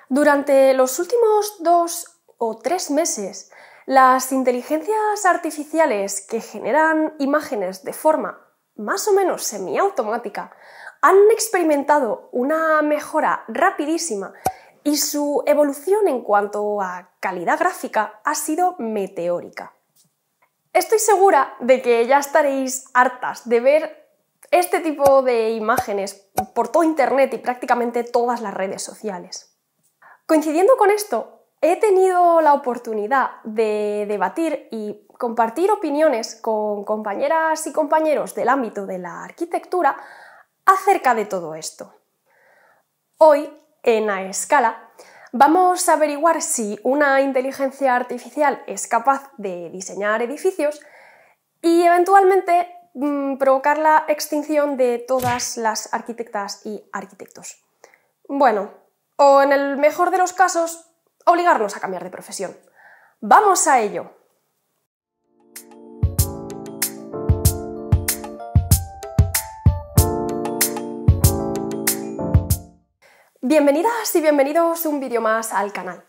Durante los últimos 2 o 3 meses, las inteligencias artificiales que generan imágenes de forma más o menos semiautomática han experimentado una mejora rapidísima y su evolución en cuanto a calidad gráfica ha sido meteórica. Estoy segura de que ya estaréis hartas de ver este tipo de imágenes por todo Internet y prácticamente todas las redes sociales. Coincidiendo con esto, he tenido la oportunidad de debatir y compartir opiniones con compañeras y compañeros del ámbito de la arquitectura acerca de todo esto. Hoy, en A Escala, vamos a averiguar si una inteligencia artificial es capaz de diseñar edificios y eventualmente provocar la extinción de todas las arquitectas y arquitectos. Bueno, o en el mejor de los casos, obligarnos a cambiar de profesión. ¡Vamos a ello! Bienvenidas y bienvenidos un vídeo más al canal.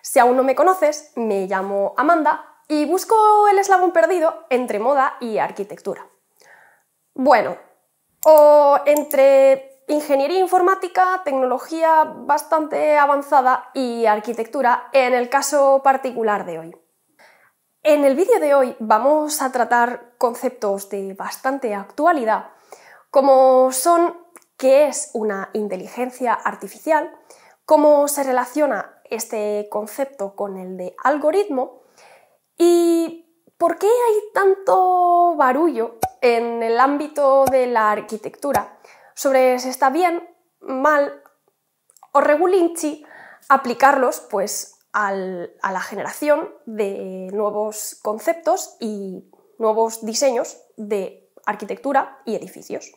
Si aún no me conoces, me llamo Amanda y busco el eslabón perdido entre moda y arquitectura. Bueno, o entre ingeniería informática, tecnología bastante avanzada y arquitectura en el caso particular de hoy. En el vídeo de hoy vamos a tratar conceptos de bastante actualidad, como son qué es una inteligencia artificial, cómo se relaciona este concepto con el de algoritmo y por qué hay tanto barullo en el ámbito de la arquitectura sobre si está bien, mal o regulinchi aplicarlos pues, a la generación de nuevos conceptos y nuevos diseños de arquitectura y edificios.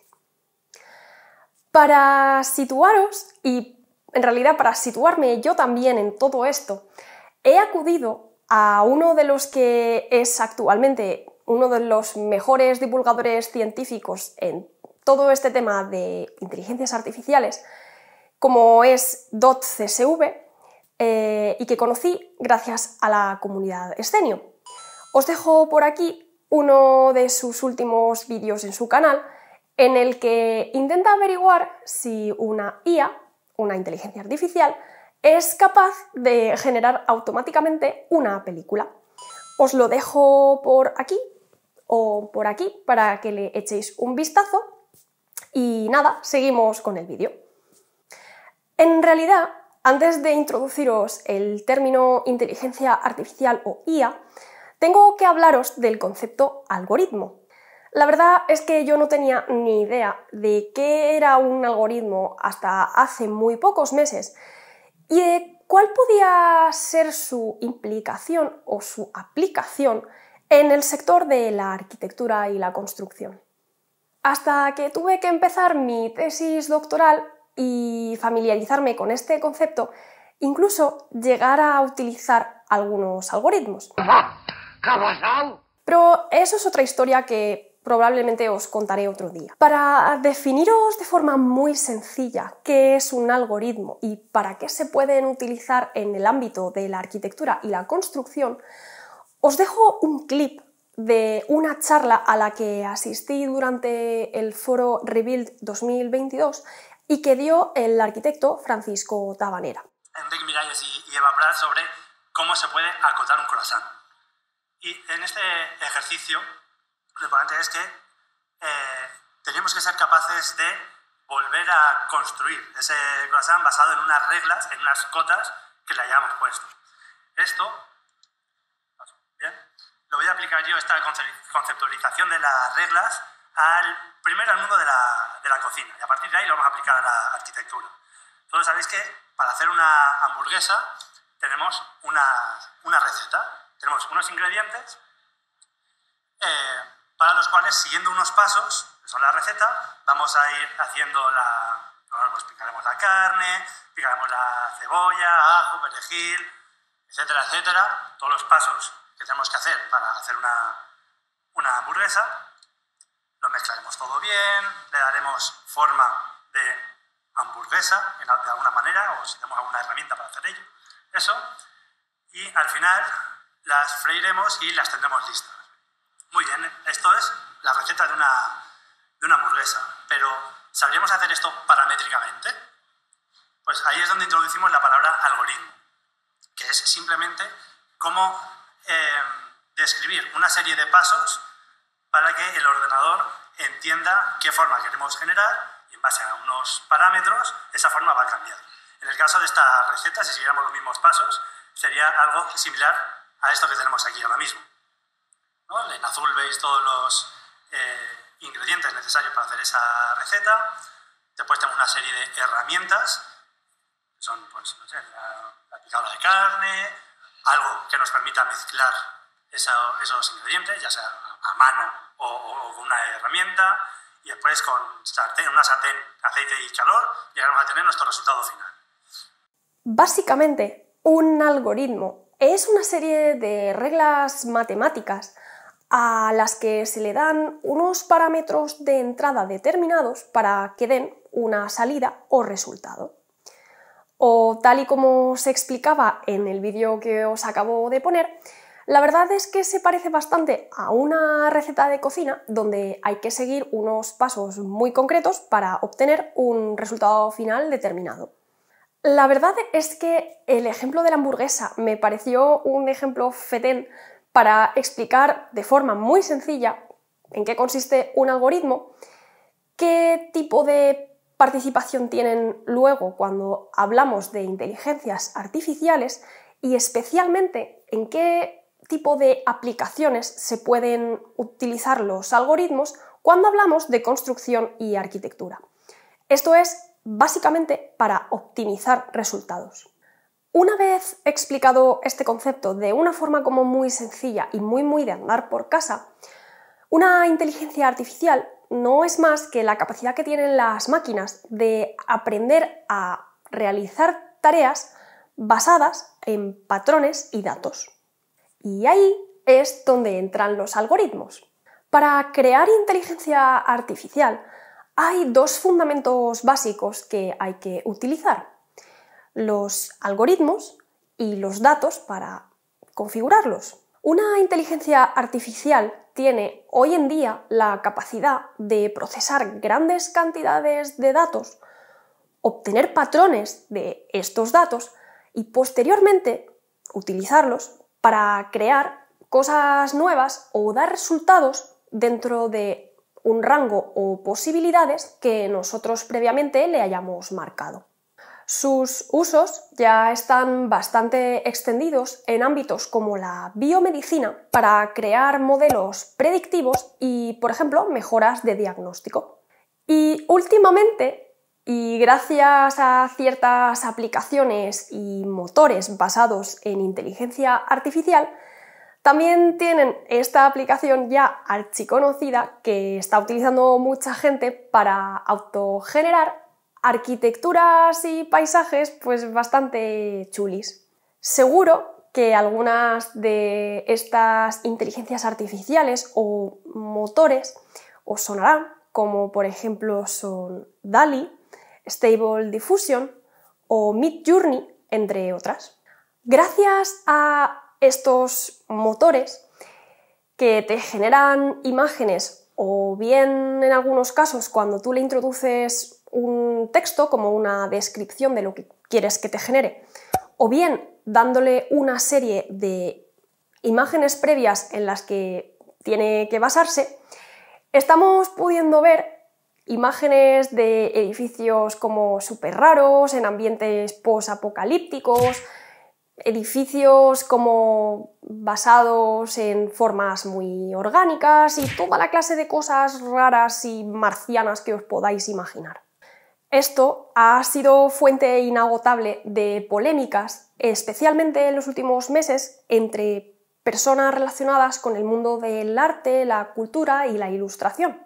Para situaros, y en realidad para situarme yo también en todo esto, he acudido a uno de los que es actualmente uno de los mejores divulgadores científicos en todo este tema de inteligencias artificiales, como es dotCSV, y que conocí gracias a la comunidad Scenio. Os dejo por aquí uno de sus últimos vídeos en su canal, en el que intenta averiguar si una IA, una inteligencia artificial, es capaz de generar automáticamente una película. Os lo dejo por aquí o por aquí para que le echéis un vistazo y nada, seguimos con el vídeo. En realidad, antes de introduciros el término inteligencia artificial o IA, tengo que hablaros del concepto algoritmo. La verdad es que yo no tenía ni idea de qué era un algoritmo hasta hace muy pocos meses y de cuál podía ser su implicación o su aplicación en el sector de la arquitectura y la construcción. Hasta que tuve que empezar mi tesis doctoral y familiarizarme con este concepto, incluso llegar a utilizar algunos algoritmos. Pero eso es otra historia que probablemente os contaré otro día. Para definiros de forma muy sencilla qué es un algoritmo y para qué se pueden utilizar en el ámbito de la arquitectura y la construcción, os dejo un clip de una charla a la que asistí durante el foro Rebuild 2022 y que dio el arquitecto Francisco Tabanera. Enric Miralles y Eva Prat sobre cómo se puede acotar un croissant. Y en este ejercicio lo importante es que tenemos que ser capaces de volver a construir ese croissant basado en unas reglas, en unas cotas que le hayamos puesto. Esto, bien, lo voy a aplicar yo, esta conceptualización de las reglas, primero al mundo de la cocina, y a partir de ahí lo vamos a aplicar a la arquitectura. Todos sabéis que para hacer una hamburguesa tenemos una receta, tenemos unos ingredientes para los cuales, siguiendo unos pasos, que son la receta, vamos a ir haciendo pues picaremos la carne, picaremos la cebolla, ajo, perejil, etcétera, etcétera, todos los pasos que tenemos que hacer para hacer una hamburguesa. Lo mezclaremos todo bien, le daremos forma de hamburguesa de alguna manera, o si tenemos alguna herramienta para hacer eso, y al final las freiremos y las tendremos listas. Muy bien, esto es la receta de una hamburguesa, pero ¿sabríamos hacer esto paramétricamente? Pues ahí es donde introducimos la palabra algoritmo, que es simplemente cómo describir una serie de pasos para que el ordenador entienda qué forma queremos generar y en base a unos parámetros esa forma va a cambiar. En el caso de esta receta, si siguiéramos los mismos pasos, sería algo similar a esto que tenemos aquí ahora mismo, ¿no? En azul veis todos los ingredientes necesarios para hacer esa receta. Después tenemos una serie de herramientas, que son, pues, no sé, la picadora de carne, algo que nos permita mezclar esos ingredientes, ya sea a mano o con una herramienta, y después con una sartén, aceite y calor, llegaremos a tener nuestro resultado final. Básicamente, un algoritmo es una serie de reglas matemáticas a las que se le dan unos parámetros de entrada determinados para que den una salida o resultado. O tal y como se explicaba en el vídeo que os acabo de poner, la verdad es que se parece bastante a una receta de cocina donde hay que seguir unos pasos muy concretos para obtener un resultado final determinado. La verdad es que el ejemplo de la hamburguesa me pareció un ejemplo fetén para explicar de forma muy sencilla en qué consiste un algoritmo, qué tipo de participación tienen luego cuando hablamos de inteligencias artificiales y especialmente en qué tipo de aplicaciones se pueden utilizar los algoritmos cuando hablamos de construcción y arquitectura. Esto es básicamente para optimizar resultados. Una vez explicado este concepto de una forma como muy sencilla y muy de andar por casa, una inteligencia artificial no es más que la capacidad que tienen las máquinas de aprender a realizar tareas basadas en patrones y datos. Y ahí es donde entran los algoritmos. Para crear inteligencia artificial hay dos fundamentos básicos que hay que utilizar: los algoritmos y los datos para configurarlos. Una inteligencia artificial tiene hoy en día la capacidad de procesar grandes cantidades de datos, obtener patrones de estos datos y posteriormente utilizarlos para crear cosas nuevas o dar resultados dentro de un rango o posibilidades que nosotros previamente le hayamos marcado. Sus usos ya están bastante extendidos en ámbitos como la biomedicina para crear modelos predictivos y, por ejemplo, mejoras de diagnóstico. Y últimamente, y gracias a ciertas aplicaciones y motores basados en inteligencia artificial, también tienen esta aplicación ya archiconocida que está utilizando mucha gente para autogenerar arquitecturas y paisajes pues bastante chulis. Seguro que algunas de estas inteligencias artificiales o motores os sonarán, como por ejemplo son DALL-E, Stable Diffusion o Midjourney, entre otras. Gracias a estos motores que te generan imágenes, o bien en algunos casos cuando tú le introduces un texto como una descripción de lo que quieres que te genere, o bien dándole una serie de imágenes previas en las que tiene que basarse, estamos pudiendo ver imágenes de edificios como súper raros, en ambientes post-apocalípticos, edificios como basados en formas muy orgánicas y toda la clase de cosas raras y marcianas que os podáis imaginar. Esto ha sido fuente inagotable de polémicas, especialmente en los últimos meses, entre personas relacionadas con el mundo del arte, la cultura y la ilustración.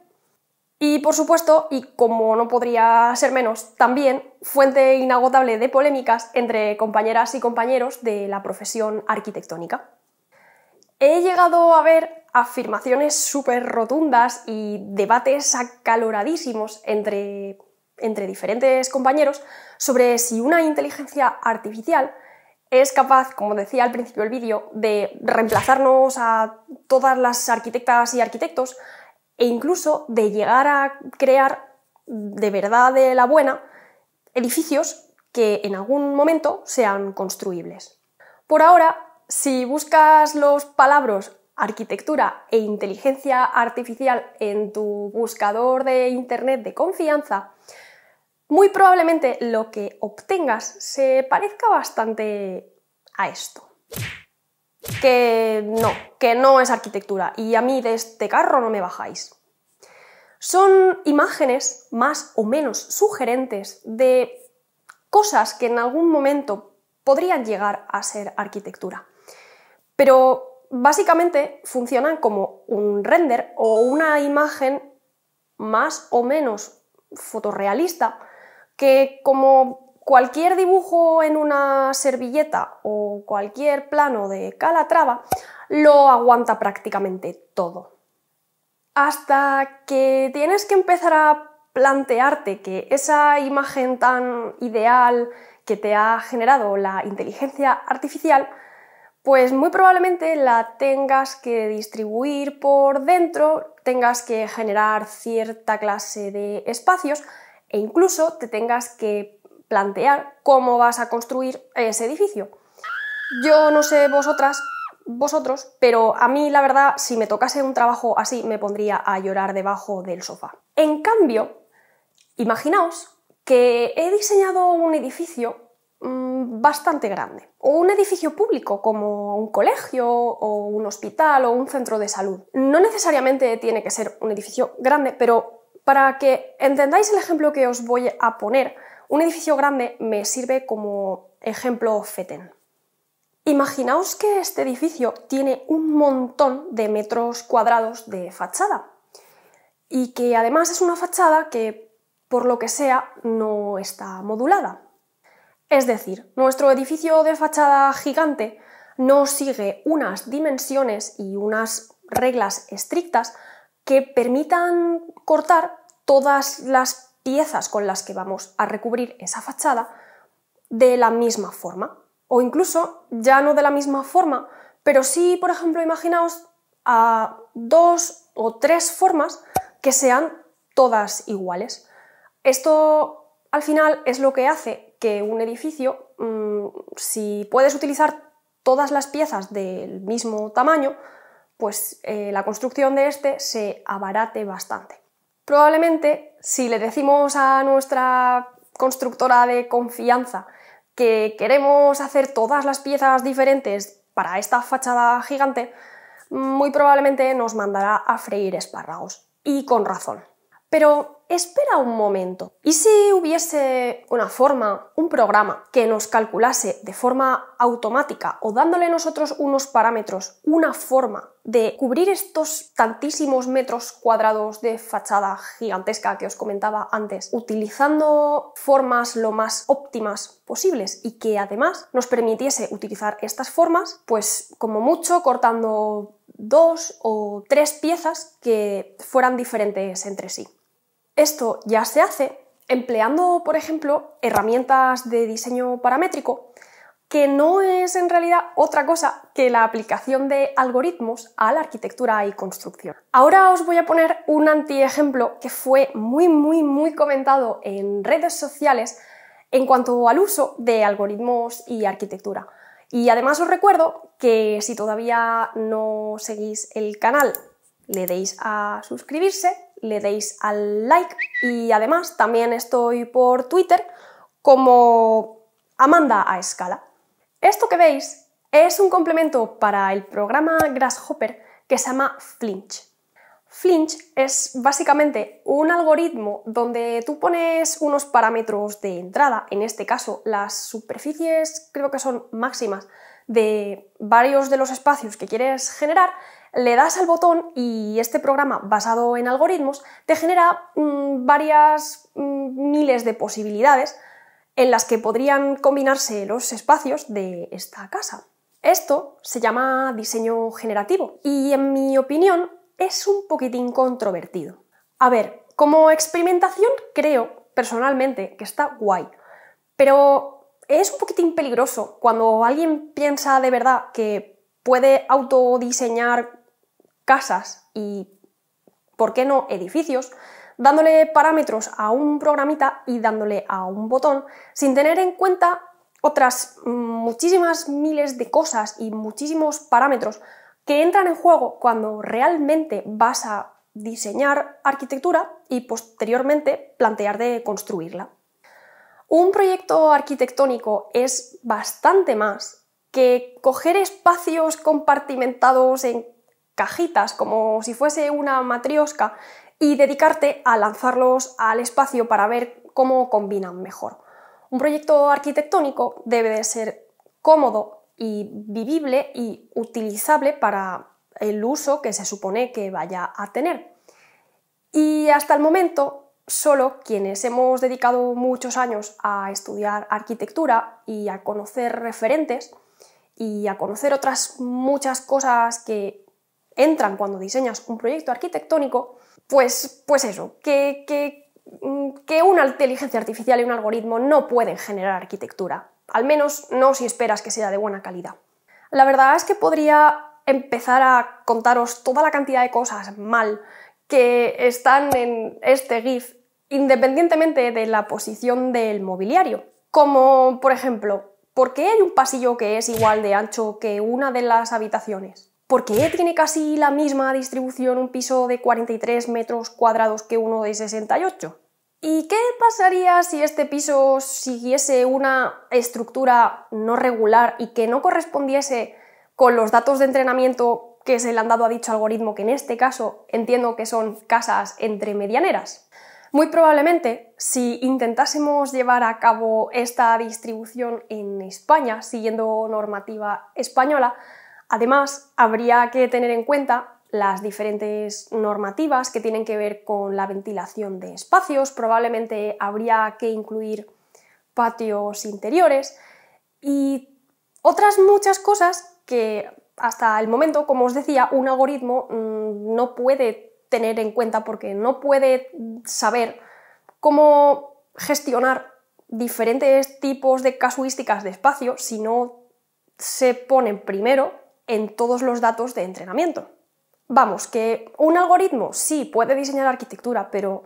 Y por supuesto, y como no podría ser menos, también fuente inagotable de polémicas entre compañeras y compañeros de la profesión arquitectónica. He llegado a ver afirmaciones súper rotundas y debates acaloradísimos entre diferentes compañeros sobre si una inteligencia artificial es capaz, como decía al principio del vídeo, de reemplazarnos a todas las arquitectas y arquitectos e incluso de llegar a crear de verdad de la buena edificios que en algún momento sean construibles. Por ahora, si buscas los palabras arquitectura e inteligencia artificial en tu buscador de internet de confianza, muy probablemente lo que obtengas se parezca bastante a esto. Que no es arquitectura y a mí de este carro no me bajáis. Son imágenes más o menos sugerentes de cosas que en algún momento podrían llegar a ser arquitectura. Pero básicamente funcionan como un render o una imagen más o menos fotorrealista que, como cualquier dibujo en una servilleta o cualquier plano de Calatrava, lo aguanta prácticamente todo. Hasta que tienes que empezar a plantearte que esa imagen tan ideal que te ha generado la inteligencia artificial, pues muy probablemente la tengas que distribuir por dentro, tengas que generar cierta clase de espacios e incluso te tengas que plantear cómo vas a construir ese edificio. Yo no sé vosotros, pero a mí la verdad, si me tocase un trabajo así, me pondría a llorar debajo del sofá. En cambio, imaginaos que he diseñado un edificio bastante grande, o un edificio público como un colegio o un hospital o un centro de salud. No necesariamente tiene que ser un edificio grande, pero para que entendáis el ejemplo que os voy a poner, un edificio grande me sirve como ejemplo fetén. Imaginaos que este edificio tiene un montón de metros cuadrados de fachada y que además es una fachada que, por lo que sea, no está modulada. Es decir, nuestro edificio de fachada gigante no sigue unas dimensiones y unas reglas estrictas que permitan cortar todas las piezas con las que vamos a recubrir esa fachada de la misma forma. O incluso, ya no de la misma forma, pero sí, por ejemplo, imaginaos a 2 o 3 formas que sean todas iguales. Esto, al final, es lo que hace que un edificio, si puedes utilizar todas las piezas del mismo tamaño, pues la construcción de este se abarate bastante. Probablemente, si le decimos a nuestra constructora de confianza que queremos hacer todas las piezas diferentes para esta fachada gigante, muy probablemente nos mandará a freír espárragos. Y con razón. Pero espera un momento. ¿Y si hubiese una forma, un programa que nos calculase de forma automática o dándole nosotros unos parámetros, una forma de cubrir estos tantísimos metros cuadrados de fachada gigantesca que os comentaba antes, utilizando formas lo más óptimas posibles y que además nos permitiese utilizar estas formas, pues como mucho cortando 2 o 3 piezas que fueran diferentes entre sí? Esto ya se hace empleando, por ejemplo, herramientas de diseño paramétrico, que no es en realidad otra cosa que la aplicación de algoritmos a la arquitectura y construcción. Ahora os voy a poner un antiejemplo que fue muy comentado en redes sociales en cuanto al uso de algoritmos y arquitectura. Y además os recuerdo que si todavía no seguís el canal, le deis a suscribirse, le deis al like y además también estoy por Twitter como Amanda a Escala. Esto que veis es un complemento para el programa Grasshopper que se llama Flinch. Flinch es básicamente un algoritmo donde tú pones unos parámetros de entrada, en este caso las superficies creo que son máximas de varios de los espacios que quieres generar, le das al botón y este programa basado en algoritmos te genera varias miles de posibilidades en las que podrían combinarse los espacios de esta casa. Esto se llama diseño generativo y en mi opinión es un poquitín controvertido. A ver, como experimentación creo personalmente que está guay, pero es un poquitín peligroso cuando alguien piensa de verdad que puede autodiseñar casas y, ¿por qué no, edificios, dándole parámetros a un programita y dándole a un botón, sin tener en cuenta otras muchísimas miles de cosas y muchísimos parámetros que entran en juego cuando realmente vas a diseñar arquitectura y posteriormente plantear de construirla. Un proyecto arquitectónico es bastante más que coger espacios compartimentados en cajitas como si fuese una matrioska y dedicarte a lanzarlos al espacio para ver cómo combinan mejor. Un proyecto arquitectónico debe de ser cómodo y vivible y utilizable para el uso que se supone que vaya a tener. Y hasta el momento, solo quienes hemos dedicado muchos años a estudiar arquitectura y a conocer referentes y a conocer otras muchas cosas que entran cuando diseñas un proyecto arquitectónico, pues eso, que una inteligencia artificial y un algoritmo no pueden generar arquitectura, al menos no si esperas que sea de buena calidad. La verdad es que podría empezar a contaros toda la cantidad de cosas mal que están en este GIF, independientemente de la posición del mobiliario. Como, por ejemplo, ¿por qué hay un pasillo que es igual de ancho que una de las habitaciones? ¿Por qué tiene casi la misma distribución un piso de 43 metros cuadrados que uno de 68? ¿Y qué pasaría si este piso siguiese una estructura no regular y que no correspondiese con los datos de entrenamiento que se le han dado a dicho algoritmo, que en este caso entiendo que son casas entre medianeras? Muy probablemente, si intentásemos llevar a cabo esta distribución en España, siguiendo normativa española, además habría que tener en cuenta las diferentes normativas que tienen que ver con la ventilación de espacios, probablemente habría que incluir patios interiores y otras muchas cosas que hasta el momento, como os decía, un algoritmo no puede tener en cuenta porque no puede saber cómo gestionar diferentes tipos de casuísticas de espacio si no se ponen primero en todos los datos de entrenamiento. Vamos, que un algoritmo sí puede diseñar arquitectura, pero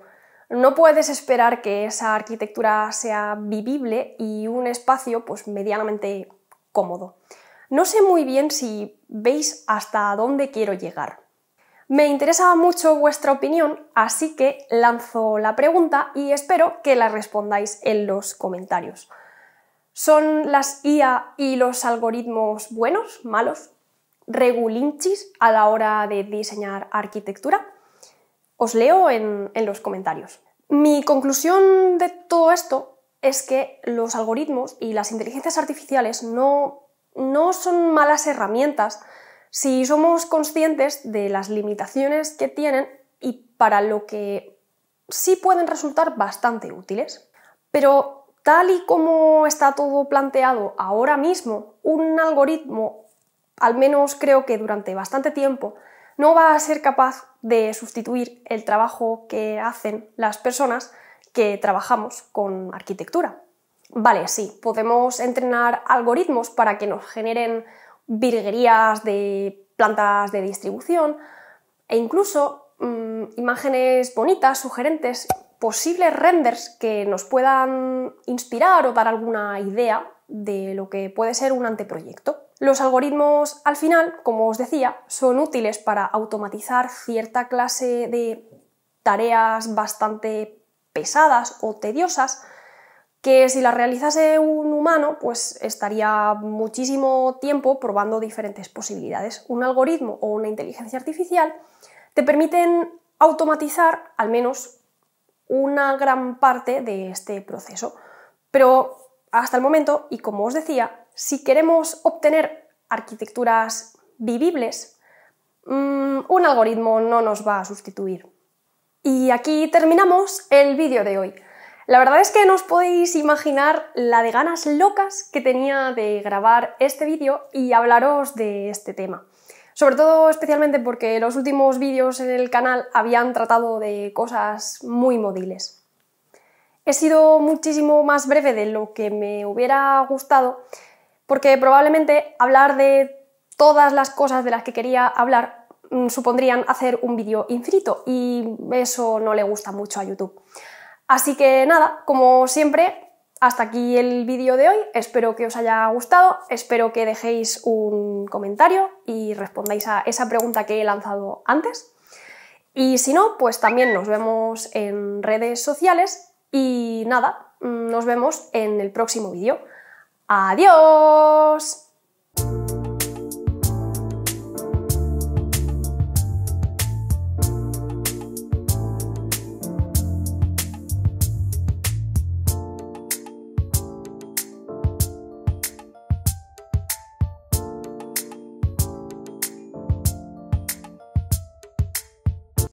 no puedes esperar que esa arquitectura sea vivible y un espacio pues medianamente cómodo. No sé muy bien si veis hasta dónde quiero llegar. Me interesa mucho vuestra opinión, así que lanzo la pregunta y espero que la respondáis en los comentarios. ¿Son las IA y los algoritmos buenos, malos, regulinchis a la hora de diseñar arquitectura? Os leo en los comentarios. Mi conclusión de todo esto es que los algoritmos y las inteligencias artificiales no son malas herramientas si somos conscientes de las limitaciones que tienen y para lo que sí pueden resultar bastante útiles. Pero tal y como está todo planteado ahora mismo, un algoritmo, al menos creo que durante bastante tiempo, no va a ser capaz de sustituir el trabajo que hacen las personas que trabajamos con arquitectura. Vale, sí, podemos entrenar algoritmos para que nos generen virguerías de plantas de distribución e incluso imágenes bonitas, sugerentes, posibles renders que nos puedan inspirar o dar alguna idea de lo que puede ser un anteproyecto. Los algoritmos, al final, como os decía, son útiles para automatizar cierta clase de tareas bastante pesadas o tediosas que si las realizase un humano, pues estaría muchísimo tiempo probando diferentes posibilidades. Un algoritmo o una inteligencia artificial te permiten automatizar al menos una gran parte de este proceso. Pero hasta el momento, y como os decía, si queremos obtener arquitecturas vivibles, un algoritmo no nos va a sustituir. Y aquí terminamos el vídeo de hoy. La verdad es que no os podéis imaginar la de ganas locas que tenía de grabar este vídeo y hablaros de este tema. Sobre todo, especialmente porque los últimos vídeos en el canal habían tratado de cosas muy móviles. He sido muchísimo más breve de lo que me hubiera gustado, porque probablemente hablar de todas las cosas de las que quería hablar supondrían hacer un vídeo infinito y eso no le gusta mucho a YouTube. Así que nada, como siempre, hasta aquí el vídeo de hoy. Espero que os haya gustado, espero que dejéis un comentario y respondáis a esa pregunta que he lanzado antes. Y si no, pues también nos vemos en redes sociales y nada, nos vemos en el próximo vídeo. ¡Adiós!